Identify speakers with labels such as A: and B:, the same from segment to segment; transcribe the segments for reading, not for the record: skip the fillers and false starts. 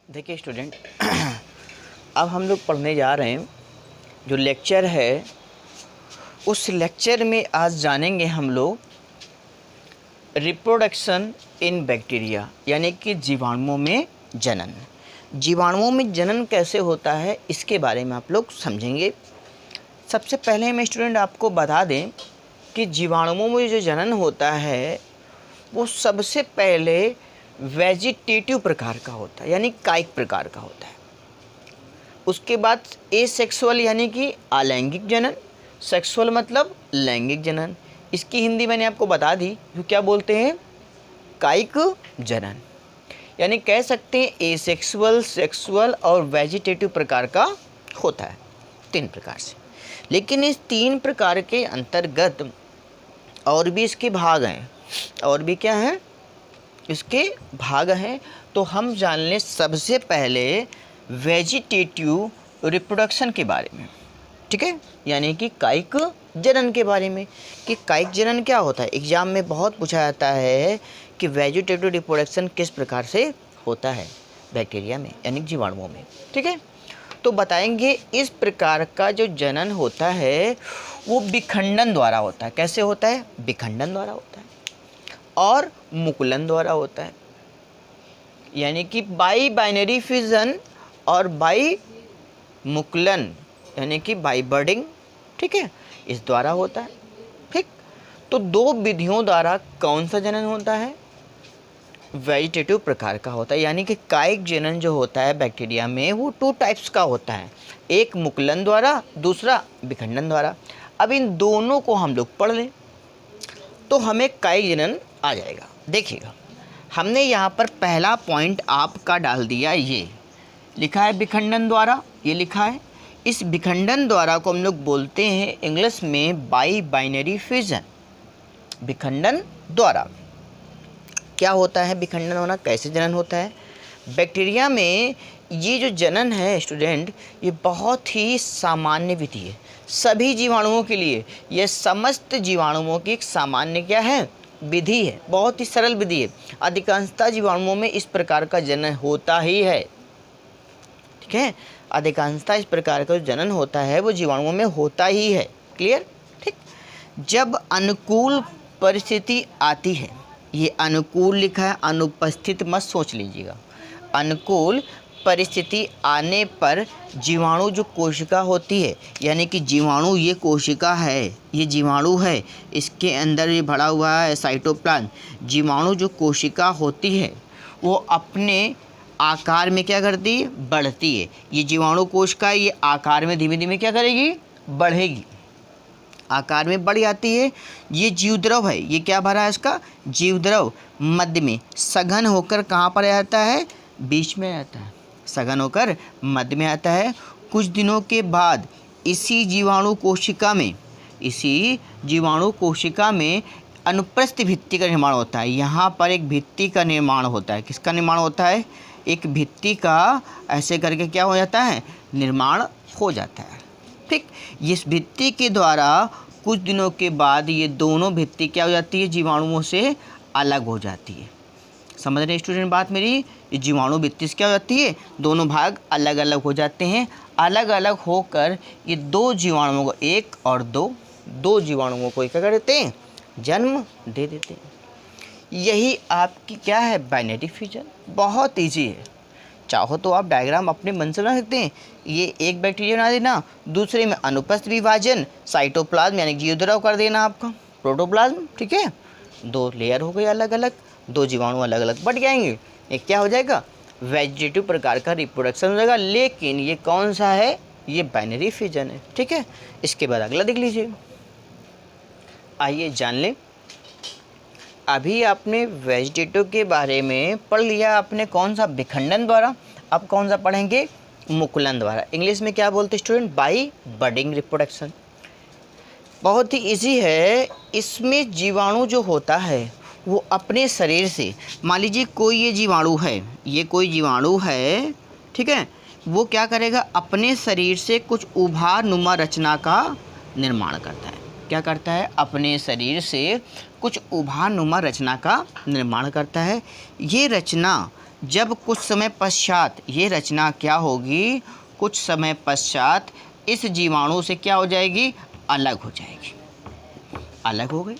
A: देखिए स्टूडेंट, अब हम लोग पढ़ने जा रहे हैं। जो लेक्चर है उस लेक्चर में आज जानेंगे हम लोग रिप्रोडक्शन इन बैक्टीरिया, यानी कि जीवाणुओं में जनन। जीवाणुओं में जनन कैसे होता है इसके बारे में आप लोग समझेंगे। सबसे पहले मैं स्टूडेंट आपको बता दें कि जीवाणुओं में जो जनन होता है वो सबसे पहले वेजिटेटिव प्रकार का होता है, यानी कायिक प्रकार का होता है। उसके बाद एसेक्सुअल यानी कि अलैंगिक जनन, सेक्सुअल मतलब लैंगिक जनन। इसकी हिंदी मैंने आपको बता दी, जो क्या बोलते हैं कायिक जनन, यानी कह सकते हैं एसेक्सुअल, सेक्सुअल और वेजिटेटिव प्रकार का होता है, 3 प्रकार से। लेकिन इस 3 प्रकार के अंतर्गत और भी इसके भाग हैं, और भी क्या हैं इसके भाग हैं। तो हम जान लें सबसे पहले वेजिटेटिव रिप्रोडक्शन के बारे में, ठीक है, यानी कि कायिक जनन के बारे में कि कायिक जनन क्या होता है। एग्जाम में बहुत पूछा जाता है कि वेजिटेटिव रिप्रोडक्शन किस प्रकार से होता है बैक्टीरिया में, यानी जीवाणुओं में, ठीक है। तो बताएंगे इस प्रकार का जो जनन होता है वो विखंडन द्वारा होता है। कैसे होता है? विखंडन द्वारा होता है और मुकुलन द्वारा होता है, यानी कि बाई बाइनरी फिजन और बाई मुकुलन, यानी कि बाई बर्डिंग, ठीक है, इस द्वारा होता है। ठीक, तो 2 विधियों द्वारा कौन सा जनन होता है? वेजिटेटिव प्रकार का होता है, यानी कि कायिक जनन जो होता है बैक्टीरिया में वो 2 टाइप्स का होता है, एक मुकुलन द्वारा, दूसरा विखंडन द्वारा। अब इन दोनों को हम लोग पढ़ लें तो हमें कायिक जनन आ जाएगा। देखिएगा, हमने यहाँ पर पहला पॉइंट आपका डाल दिया, ये लिखा है विखंडन द्वारा, ये लिखा है। इस विखंडन द्वारा को हम लोग बोलते हैं इंग्लिश में बाई बाइनरी फिजन। विखंडन द्वारा क्या होता है? विखंडन होना कैसे जनन होता है बैक्टीरिया में? ये जो जनन है स्टूडेंट, ये बहुत ही सामान्य विधि है सभी जीवाणुओं के लिए। यह समस्त जीवाणुओं की एक सामान्य क्या है? विधि है, बहुत ही सरल विधि है। अधिकांशतः जीवाणुओं में इस प्रकार का जनन होता ही है, ठीक है। अधिकांशतः इस प्रकार का जो जनन होता है वो जीवाणुओं में होता ही है। क्लियर? ठीक। जब अनुकूल परिस्थिति आती है, ये अनुकूल लिखा है, अनुपस्थित मत सोच लीजिएगा। अनुकूल परिस्थिति आने पर जीवाणु जो कोशिका होती है, यानी कि जीवाणु ये कोशिका है, ये जीवाणु है, इसके अंदर ये भरा हुआ है साइटोप्लाज्म। जीवाणु जो कोशिका होती है वो अपने आकार में क्या करती है? बढ़ती है। ये जीवाणु कोशिका ये आकार में धीमे धीमे क्या करेगी? बढ़ेगी, आकार में बढ़ जाती है। ये जीवद्रव है, ये क्या भरा है इसका? जीवद्रव मध्य में सघन होकर कहाँ पर आता है? बीच में आता है, सघन होकर मध्य में आता है। कुछ दिनों के बाद इसी जीवाणु कोशिका में अनुप्रस्थ भित्ति का निर्माण होता है। यहाँ पर एक भित्ति का निर्माण होता है। किसका निर्माण होता है? एक भित्ति का, ऐसे करके क्या हो जाता है? निर्माण हो जाता है। ठीक, इस भित्ति के द्वारा कुछ दिनों के बाद ये दोनों भित्ति क्या हो जाती है? जीवाणुओं से अलग हो जाती है। समझ रहे स्टूडेंट बात मेरी? ये जीवाणु भित्ति से क्या हो जाती है? दोनों भाग अलग अलग हो जाते हैं। अलग अलग होकर ये 2 जीवाणुओं को, 1 और 2 जीवाणुओं को क्या करते हैं? जन्म दे देते हैं। यही आपकी क्या है? Binary fission. बहुत ईजी है, चाहो तो आप डायग्राम अपने मन से बना सकते हैं। ये एक बैक्टीरिया बना देना, दूसरे में अनुपस्थ विभाजन, साइटोप्लाज्म यानी जीवद्रव कर देना आपका, प्रोटोप्लाज्म, ठीक है। 2 लेयर हो गए अलग अलग, 2 जीवाणु अलग अलग बढ़ जाएंगे, एक क्या हो जाएगा? वेजिटेटिव प्रकार का रिप्रोडक्शन हो जाएगा। लेकिन ये कौन सा है? ये बाइनरी फिजन है, ठीक है। इसके बाद अगला देख लीजिए, आइए जान लें। अभी आपने वेजिटेटिव के बारे में पढ़ लिया आपने, कौन सा? विखंडन द्वारा। अब कौन सा पढ़ेंगे? मुकुलन द्वारा। इंग्लिश में क्या बोलते स्टूडेंट? By budding reproduction. बहुत ही इजी है। इसमें जीवाणु जो होता है वो अपने शरीर से, मान लीजिए कोई ये जीवाणु है, ये कोई जीवाणु है, ठीक है, वो क्या करेगा? अपने शरीर से कुछ उभारनुमा रचना का निर्माण करता है। क्या करता है? अपने शरीर से कुछ उभारनुमा रचना का निर्माण करता है। ये रचना जब कुछ समय पश्चात ये रचना क्या होगी, कुछ समय पश्चात इस जीवाणु से क्या हो जाएगी, अलग हो जाएगी। अलग हो गई,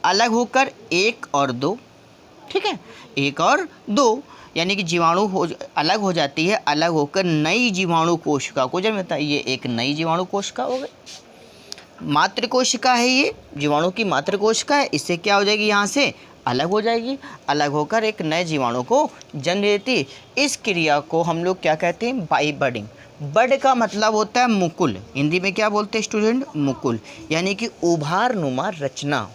A: अलग होकर 1 और 2, ठीक है, 1 और 2 यानी कि जीवाणु अलग हो जाती है, अलग होकर नई जीवाणु कोशिका को जन्म देता है। ये एक नई जीवाणु कोशिका हो गई। मातृ कोशिका है, ये जीवाणु की मातृ कोशिका है, इससे क्या हो जाएगी, यहाँ से अलग हो जाएगी, अलग होकर एक नए जीवाणु को जन्म देती है। इस क्रिया को हम लोग क्या कहते हैं, बाई बडिंग। बड का मतलब होता है मुकुल, हिंदी में क्या बोलते हैं स्टूडेंट, मुकुल, यानी कि उभारनुमा रचना,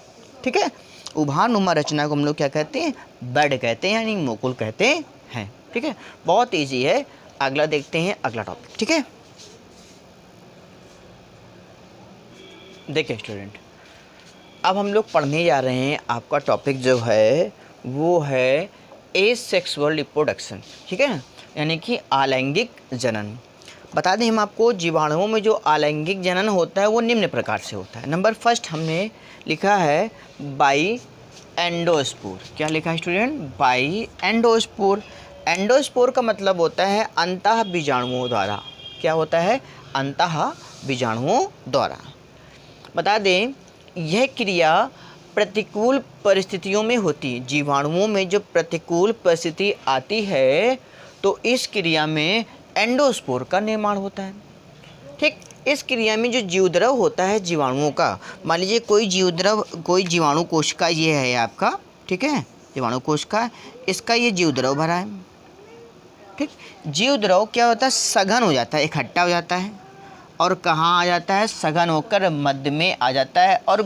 A: ठीक है। उभारनुमा रचना को हम लोग क्या कहते हैं, बड कहते हैं, यानी मुकुल कहते हैं, ठीक है। बहुत इजी है। अगला देखते हैं, अगला टॉपिक, ठीक है। देखिए स्टूडेंट, अब हम लोग पढ़ने जा रहे हैं, आपका टॉपिक जो है वो है एसेक्सुअल रिप्रोडक्शन, ठीक है, यानी कि अलैंगिक जनन। बता दें हम आपको, जीवाणुओं में जो अलैंगिक जनन होता है वो निम्न प्रकार से होता है। नंबर फर्स्ट हमने लिखा है बाई एंडोस्पोर। क्या लिखा है स्टूडेंट, बाई एंडोस्पोर। एंडोस्पोर का मतलब होता है अंतः बीजाणुओं द्वारा। क्या होता है, अंतः बीजाणुओं द्वारा। बता दें यह क्रिया प्रतिकूल परिस्थितियों में होती है। जीवाणुओं में जो प्रतिकूल परिस्थिति आती है तो इस क्रिया में एंडोस्पोर का निर्माण होता है, ठीक। इस क्रिया में जो जीवद्रव होता है जीवाणुओं का, मान लीजिए कोई जीवद्रव, कोई जीवाणु कोशिका ये है आपका, ठीक है, जीवाणु कोशिका, इसका ये जीवद्रव भरा है, ठीक। जीवद्रव क्या होता है, सघन हो जाता है, इकट्ठा हो जाता है, और कहाँ आ जाता है, सघन होकर मध्य में आ जाता है, और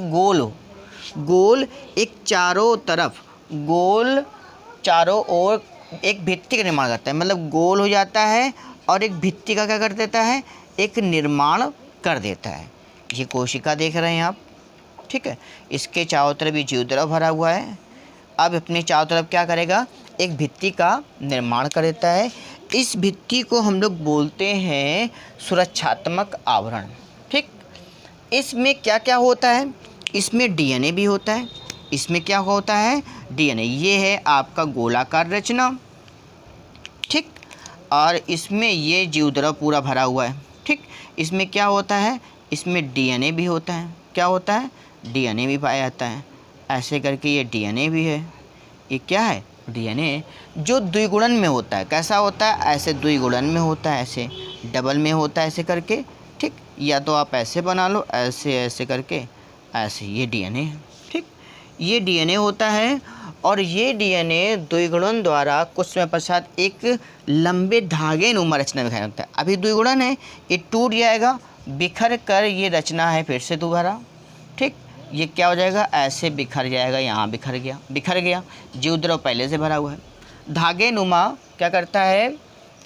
A: गोल एक चारों तरफ, गोल चारों ओर एक भित्ति का निर्माण करता है, मतलब गोल हो जाता है और एक भित्ति का क्या कर देता है, एक निर्माण कर देता है। ये कोशिका देख रहे हैं आप, ठीक है, इसके चारों तरफ ये जीवद्रव भरा हुआ है। अब अपने चारों तरफ क्या करेगा, एक भित्ति का निर्माण कर देता है। इस भित्ति को हम लोग बोलते हैं सुरक्षात्मक आवरण, ठीक। इसमें क्या क्या होता है, इसमें डीएनए भी होता है। इसमें क्या होता है, डीएनए। ये है आपका गोलाकार रचना, ठीक, और इसमें ये जीवद्रव पूरा भरा हुआ है, ठीक। इसमें क्या होता है, इसमें डीएनए भी होता है। क्या होता है, डीएनए भी पाया जाता है। ऐसे करके ये डीएनए भी है। ये क्या है, डीएनए जो द्विगुणन में होता है। कैसा होता है, ऐसे द्विगुणन में होता है, ऐसे डबल में होता है, ऐसे करके, ठीक। या तो आप ऐसे बना लो, ऐसे ऐसे करके, ऐसे, ये डीएनए है, ठीक। ये डीएनए होता है, और ये डीएनए द्विगुणन द्वारा कुछ समय पश्चात एक लंबे धागे नुमा रचना में होता है। अभी द्विगुणन है, ये टूट जाएगा, बिखर कर ये रचना है फिर से दोबारा, ठीक। ये क्या हो जाएगा, ऐसे बिखर जाएगा, यहाँ बिखर गया, जीवद्रव पहले से भरा हुआ है। धागे नुमा क्या करता है,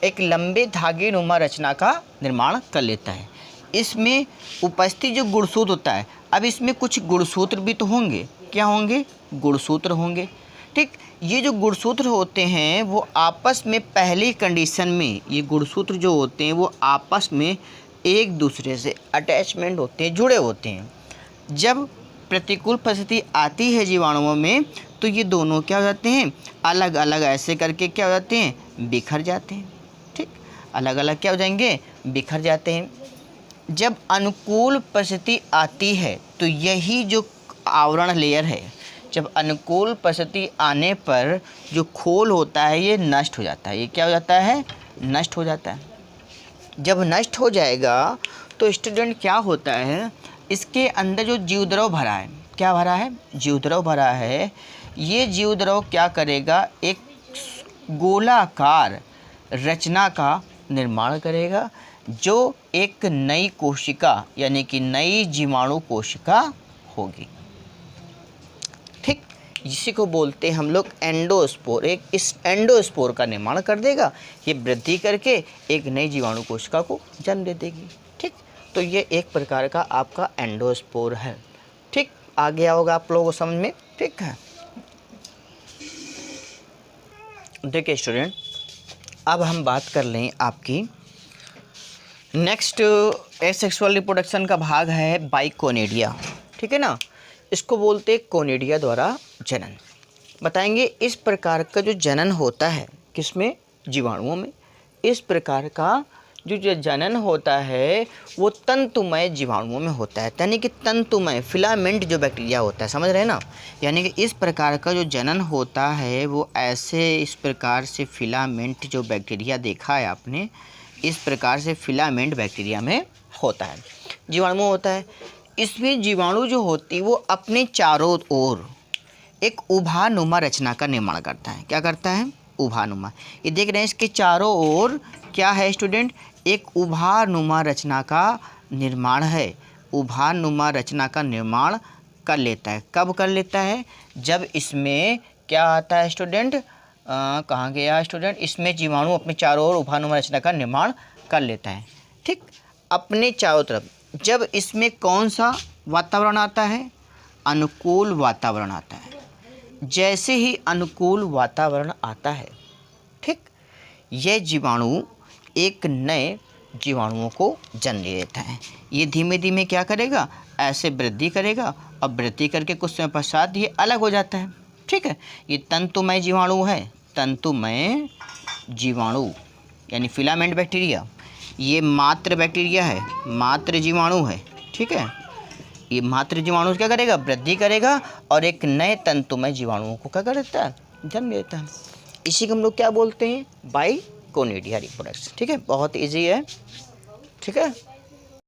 A: एक लंबे धागे नुमा रचना का निर्माण कर लेता है। इसमें उपस्थित जो गुणसूत्र होता है, अब इसमें कुछ गुणसूत्र भी तो होंगे। क्या होंगे, गुणसूत्र होंगे, ठीक। ये जो गुणसूत्र होते हैं वो आपस में पहली कंडीशन में, ये गुणसूत्र जो होते हैं वो आपस में एक दूसरे से अटैचमेंट होते हैं, जुड़े होते हैं। जब प्रतिकूल परिस्थिति आती है जीवाणुओं में तो ये दोनों क्या हो जाते हैं, अलग अलग ऐसे करके क्या हो जाते हैं, बिखर जाते हैं, ठीक। अलग अलग क्या हो जाएंगे, बिखर जाते हैं। जब अनुकूल परिस्थिति आती है तो यही जो आवरण लेयर है, जब अनुकूल परिस्थिति आने पर जो खोल होता है ये नष्ट हो जाता है। ये क्या हो जाता है, नष्ट हो जाता है। जब नष्ट हो जाएगा तो स्टूडेंट क्या होता है, इसके अंदर जो जीवद्रव भरा है, क्या भरा है, जीवद्रव भरा है। ये जीवद्रव क्या करेगा, एक गोलाकार रचना का निर्माण करेगा, जो एक नई कोशिका यानी कि नई जीवाणु कोशिका होगी, ठीक। इसी को बोलते हैं हम लोग एंडोस्पोर। एक इस एंडोस्पोर का निर्माण कर देगा, ये वृद्धि करके एक नई जीवाणु कोशिका को जन्म दे देगी, ठीक। तो ये एक प्रकार का आपका एंडोस्पोर है, ठीक। आ गया होगा आप लोगों को समझ में, ठीक है। देखिए स्टूडेंट, अब हम बात कर लें आपकी नेक्स्ट एसेक्सुअल रिप्रोडक्शन का भाग है बाइकोनिडिया, ठीक है ना। इसको बोलते हैं कोनिडिया द्वारा जनन। बताएंगे इस प्रकार का जो जनन होता है, किसमें? जीवाणुओं में। इस प्रकार का जो जनन होता है वो तंतुमय जीवाणुओं में होता है, यानी कि तंतुमय फिलामेंट जो बैक्टीरिया होता है, समझ रहे हैं ना? यानी कि इस प्रकार का जो जनन होता है वो ऐसे इस प्रकार से फिलामेंट जो बैक्टीरिया देखा है आपने, इस प्रकार से फिलामेंट बैक्टीरिया में होता है, जीवाणु होता है। इसमें जीवाणु जो होती है वो अपने चारों ओर एक उभानुमा रचना का निर्माण करता है। क्या करता है? उभानुमा। ये देख रहे हैं इसके चारों ओर क्या है स्टूडेंट? एक उभानुमा रचना का निर्माण है। उभानुमा रचना का निर्माण कर लेता है। कब कर लेता है? जब इसमें क्या आता है स्टूडेंट? कहाँ गया स्टूडेंट? इसमें जीवाणु अपने चारों ओर उभानुमा रचना का निर्माण कर लेता है। ठीक, अपने चारों तरफ। जब इसमें कौन सा वातावरण आता है? अनुकूल वातावरण आता है। जैसे ही अनुकूल वातावरण आता है, ठीक, यह जीवाणु एक नए जीवाणुओं को जन्म दे देता है। ये धीमे धीमे क्या करेगा? ऐसे वृद्धि करेगा और वृद्धि करके कुछ समय पश्चात ये अलग हो जाता है। ठीक है, ये तंतुमय जीवाणु है। तंतुमय जीवाणु यानी फिलामेंट बैक्टीरिया। ये मात्र बैक्टीरिया है, मात्र जीवाणु है। ठीक है, ये मात्र जीवाणु क्या करेगा? वृद्धि करेगा और एक नए तंतुमय जीवाणुओं को क्या करता है? जन्म देता है। इसी को हम लोग क्या बोलते हैं? बाइकोनिडिया रिप्रोडक्शन। ठीक है, बहुत इजी है। ठीक है।